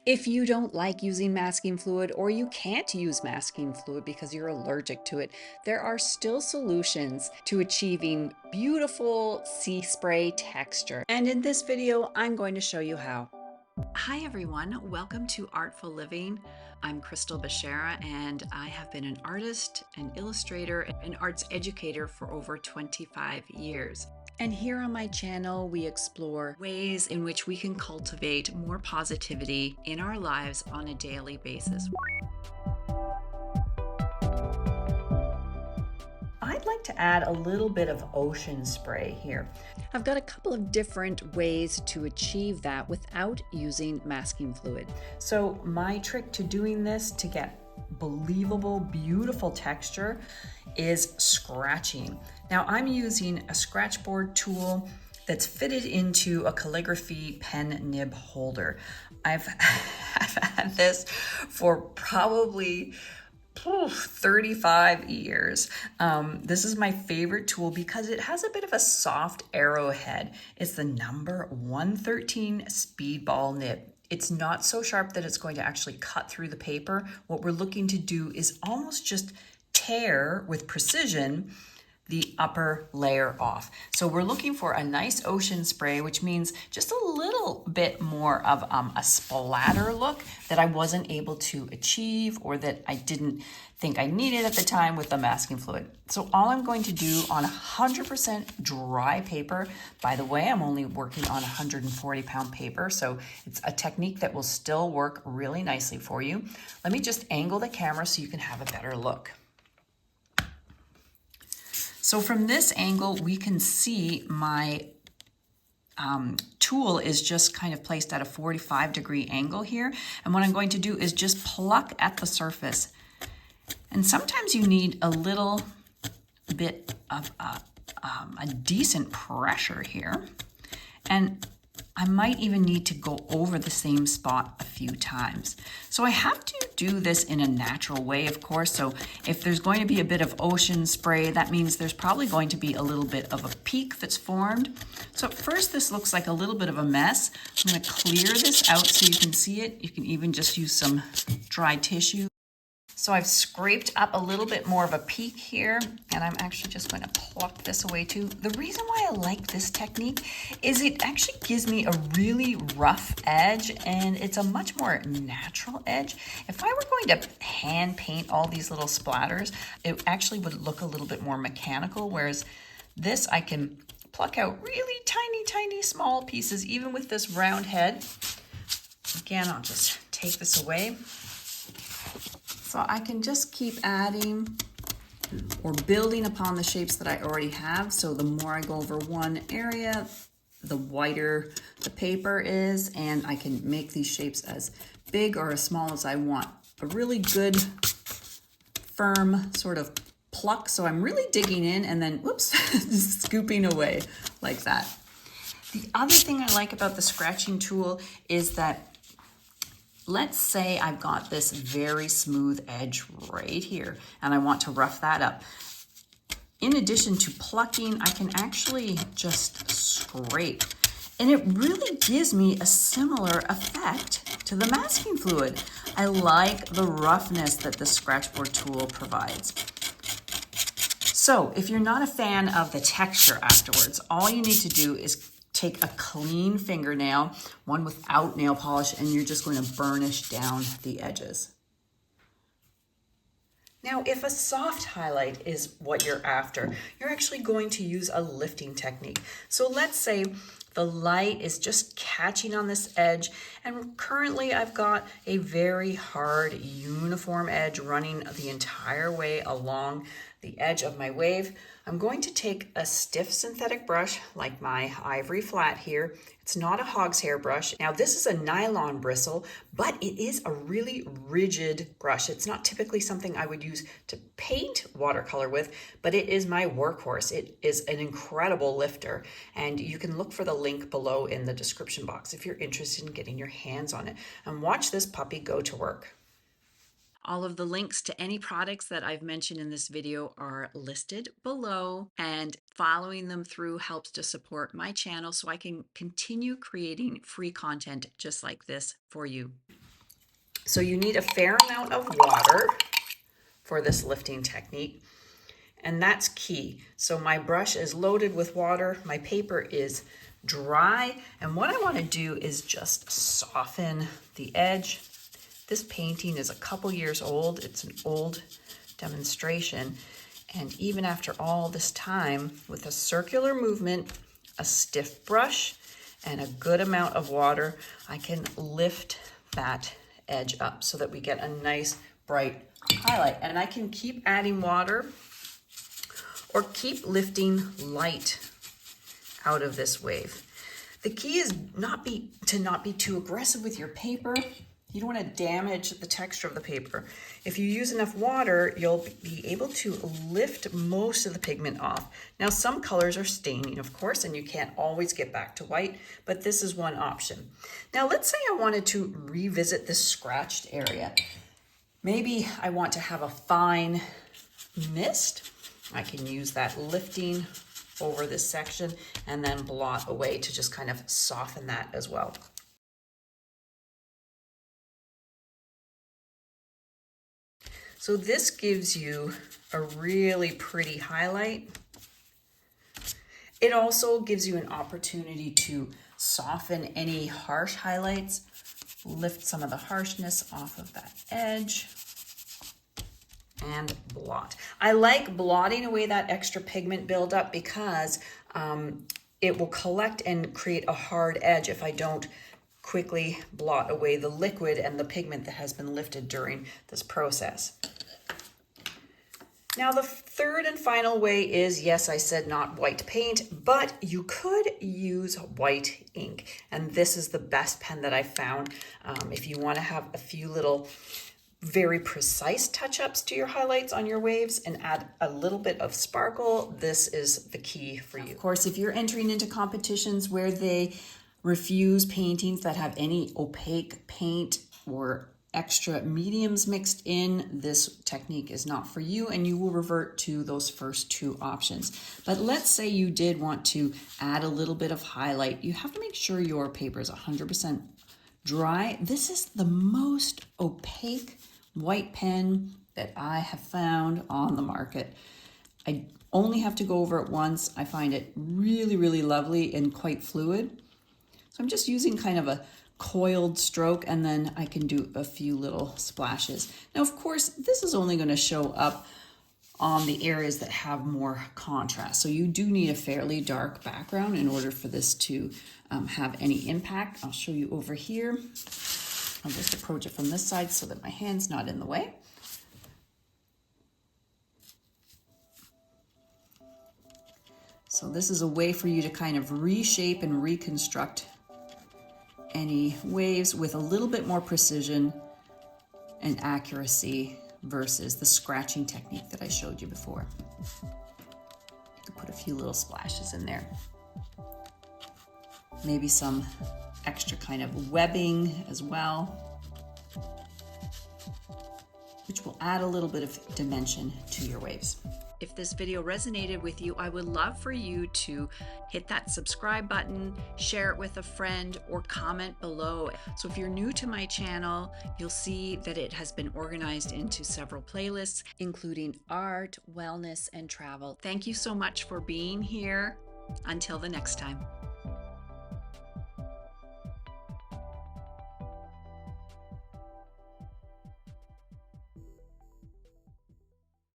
If you don't like using masking fluid or you can't use masking fluid because you're allergic to it, there are still solutions to achieving beautiful sea spray texture. And in this video, I'm going to show you how. Hi everyone, welcome to Artful Living. I'm Crystal Bashara and I have been an artist, an illustrator, and arts educator for over 25 years. And here on my channel, we explore ways in which we can cultivate more positivity in our lives on a daily basis. I'd like to add a little bit of ocean spray here. I've got a couple of different ways to achieve that without using masking fluid. So my trick to doing this to get believable, beautiful texture is scratching. Now I'm using a Scratchboard tool that's fitted into a calligraphy pen nib holder. I've had this for probably 35 years. This is my favorite tool because it has a bit of a soft arrowhead. It's the number 113 Speedball nib. It's not so sharp that it's going to actually cut through the paper. What we're looking to do is almost just tear with precision the upper layer off. So we're looking for a nice ocean spray, which means just a little bit more of a splatter look that I wasn't able to achieve or that I didn't think I needed at the time with the masking fluid. So all I'm going to do on 100% dry paper, by the way, I'm only working on 140-pound paper, so it's a technique that will still work really nicely for you. Let me just angle the camera so you can have a better look. So from this angle, we can see my tool is just kind of placed at a 45-degree angle here. And what I'm going to do is just pluck at the surface. And sometimes you need a little bit of a decent pressure here. And I might even need to go over the same spot a few times. So I have to do this in a natural way, of course. So if there's going to be a bit of ocean spray, that means there's probably going to be a little bit of a peak that's formed. So at first this looks like a little bit of a mess. I'm going to clear this out so you can see it. You can even just use some dry tissue. So I've scraped up a little bit more of a peak here, and I'm actually just going to pluck this away too. The reason why I like this technique is it actually gives me a really rough edge, and it's a much more natural edge. If I were going to hand paint all these little splatters, it actually would look a little bit more mechanical, whereas this I can pluck out really tiny, tiny small pieces, even with this round head. Again, I'll just take this away. So I can just keep adding or building upon the shapes that I already have. So the more I go over one area, the whiter the paper is, and I can make these shapes as big or as small as I want. A really good, firm sort of pluck. So I'm really digging in and then, whoops, scooping away like that. The other thing I like about the scratching tool is that let's say I've got this very smooth edge right here and I want to rough that up. In addition to plucking, I can actually just scrape. And it really gives me a similar effect to the masking fluid. I like the roughness that the Scratchboard tool provides. So if you're not a fan of the texture afterwards, all you need to do is take a clean fingernail, one without nail polish, and you're just going to burnish down the edges. Now, if a soft highlight is what you're after, you're actually going to use a lifting technique. So let's say the light is just catching on this edge, and currently I've got a very hard uniform edge running the entire way along the edge of my wave. I'm going to take a stiff synthetic brush like my ivory flat here. It's not a hog's hair brush. Now this is a nylon bristle, but it is a really rigid brush. It's not typically something I would use to paint watercolor with, but it is my workhorse. It is an incredible lifter, and you can look for the link below in the description box if you're interested in getting your hands on it. And watch this puppy go to work. All of the links to any products that I've mentioned in this video are listed below, and following them through helps to support my channel so I can continue creating free content just like this for you. So you need a fair amount of water for this lifting technique, and that's key. So my brush is loaded with water, my paper is dry, and what I want to do is just soften the edge. This painting is a couple years old. It's an old demonstration, and even after all this time, with a circular movement, a stiff brush, and a good amount of water, I can lift that edge up so that we get a nice bright highlight. And I can keep adding water or keep lifting light out of this wave. The key is to not be too aggressive with your paper. You don't want to damage the texture of the paper. If you use enough water, you'll be able to lift most of the pigment off. Now, some colors are staining, of course, and you can't always get back to white, but this is one option. Now, let's say I wanted to revisit this scratched area. Maybe I want to have a fine mist. I can use that lifting over this section and then blot away to just kind of soften that as well. So this gives you a really pretty highlight. It also gives you an opportunity to soften any harsh highlights, lift some of the harshness off of that edge, and blot. I like blotting away that extra pigment buildup because it will collect and create a hard edge if I don't quickly blot away the liquid and the pigment that has been lifted during this process. Now, the third and final way is, yes, I said not white paint, but you could use white ink. And this is the best pen that I found. If you want to have a few little very precise touch-ups to your highlights on your waves and add a little bit of sparkle, this is the key for you. Of course, if you're entering into competitions where they refuse paintings that have any opaque paint or extra mediums mixed in, this technique is not for you, and you will revert to those first two options. But let's say you did want to add a little bit of highlight. You have to make sure your paper is 100% dry. This is the most opaque white pen that I have found on the market. I only have to go over it once. I find it really, really lovely and quite fluid. So I'm just using kind of a coiled stroke, and then I can do a few little splashes. Now, of course, this is only going to show up on the areas that have more contrast. So you do need a fairly dark background in order for this to have any impact. I'll show you over here. I'll just approach it from this side so that my hand's not in the way. So this is a way for you to kind of reshape and reconstruct any waves with a little bit more precision and accuracy versus the scratching technique that I showed you before. You can put a few little splashes in there. Maybe some extra kind of webbing as well, which will add a little bit of dimension to your waves. If this video resonated with you, I would love for you to hit that subscribe button, share it with a friend, or comment below. So if you're new to my channel, you'll see that it has been organized into several playlists, including art, wellness, and travel. Thank you so much for being here. Until the next time.